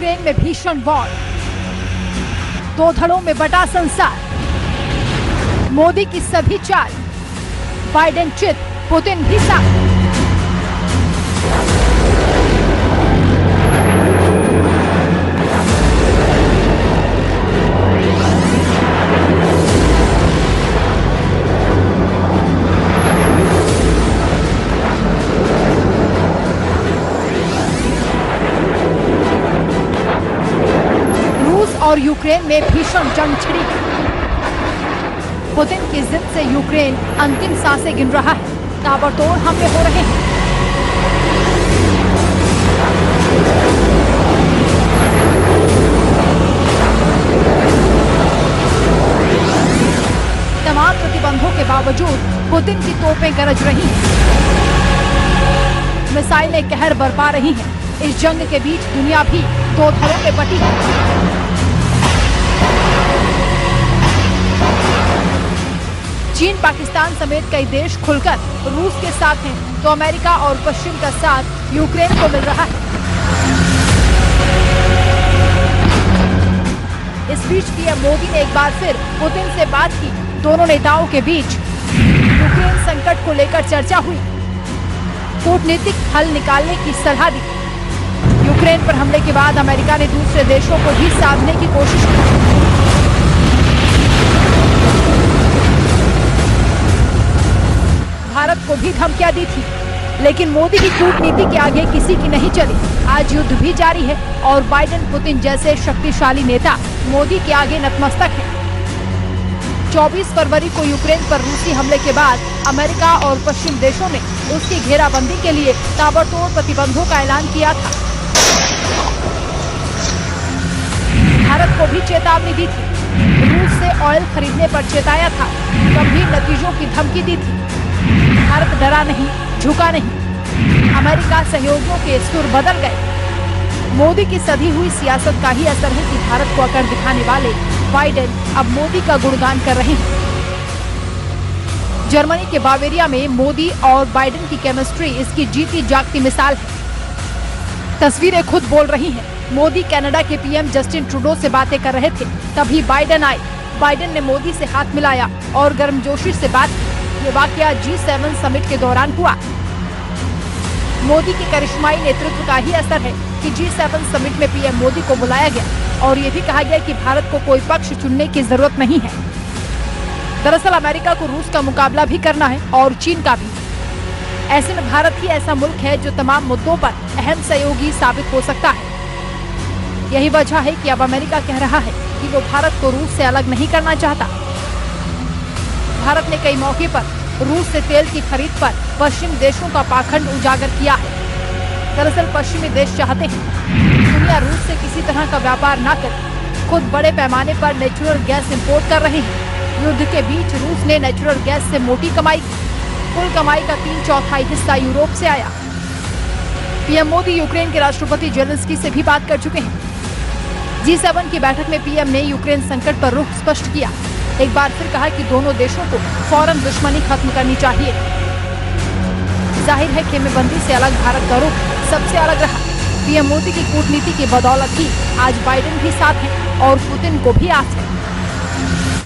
Ukraine में भीषण war, दो धड़ों में बटा संसार। मोदी की सभी चाल, बाइडेन चित, पुतिन भी साथ। और यूक्रेन में भीषण जंग छिड़ी। पुतिन की जिद से यूक्रेन अंतिम सांसें गिन रहा है। ताबड़तोड़ हमले हो रहे हैं। तमाम प्रतिबंधों के बावजूद पुतिन की तोपें गरज रही हैं। मिसाइलें कहर बरपा रही हैं। इस जंग के बीच दुनिया भी दो धड़ों में बटी है। चीन, पाकिस्तान समेत कई देश खुलकर रूस के साथ हैं, तो अमेरिका और पश्चिम का साथ यूक्रेन को मिल रहा है। इस बीच पीएम मोदी ने एक बार फिर पुतिन से बात की। दोनों नेताओं के बीच यूक्रेन संकट को लेकर चर्चा हुई। कूटनीतिक हल निकालने की सलाह दी। यूक्रेन पर हमले के बाद अमेरिका ने दूसरे देशों को भी साधने की कोशिश की। भारत को भी धमकियां दी थी, लेकिन मोदी की कूटनीति के आगे किसी की नहीं चली। आज युद्ध भी जारी है और बाइडेन, पुतिन जैसे शक्तिशाली नेता मोदी के आगे नतमस्तक हैं। 24 फरवरी को यूक्रेन पर रूसी हमले के बाद अमेरिका और पश्चिम देशों ने उसकी घेराबंदी के लिए ताबड़तोड़ प्रतिबंधों का ऐलान किया था। भारत को भी चेतावनी दी थी। रूस से ऑयल खरीदने पर चेताया था। गंभीर नतीजों की धमकी दी थी। भारत डरा नहीं, झुका नहीं। अमेरिका सहयोगियों के सुर बदल गए। मोदी की सधी हुई सियासत का ही असर है कि भारत को अकड़ दिखाने वाले बाइडेन अब मोदी का गुणगान कर रहे हैं। जर्मनी के बावेरिया में मोदी और बाइडेन की केमिस्ट्री इसकी जीती जागती मिसाल है। तस्वीरें खुद बोल रही हैं। मोदी कनाडा के पीएम जस्टिन ट्रूडो से बातें कर रहे थे, तभी बाइडेन आए। बाइडेन ने मोदी से हाथ मिलाया और गर्मजोशी से बात की। ये वाकया G7 समिट के दौरान हुआ। मोदी के करिश्माई नेतृत्व का ही असर है कि G7 समिट में पीएम मोदी को बुलाया गया और ये भी कहा गया कि भारत को कोई पक्ष चुनने की जरूरत नहीं है। दरअसल अमेरिका को रूस का मुकाबला भी करना है और चीन का भी। ऐसे में भारत ही ऐसा मुल्क है जो तमाम मुद्दों पर अहम सहयोगी साबित हो सकता है। यही वजह है कि अब अमेरिका कह रहा है कि वो भारत को रूस से अलग नहीं करना चाहता। भारत ने कई मौके पर रूस से तेल की खरीद पर पश्चिमी देशों का पाखंड उजागर किया है। दरअसल पश्चिमी देश चाहते हैं दुनिया रूस से किसी तरह का व्यापार न करे। खुद बड़े पैमाने पर नेचुरल गैस इंपोर्ट कर रहे हैं। युद्ध के बीच रूस ने नेचुरल गैस से मोटी कमाई की। कुल कमाई का 3/4 हिस्सा यूरोप से आया। पीएम मोदी यूक्रेन के राष्ट्रपति जेलेंस्की से भी बात कर चुके हैं। G7 की बैठक में पीएम ने यूक्रेन संकट पर रुख स्पष्ट किया। एक बार फिर कहा कि दोनों देशों को फौरन दुश्मनी खत्म करनी चाहिए। जाहिर है खेमेबंदी से अलग भारत का रुख सबसे अलग रहा। पीएम मोदी की कूटनीति की बदौलत ही आज बाइडेन भी साथ हैं और पुतिन को भी आस है।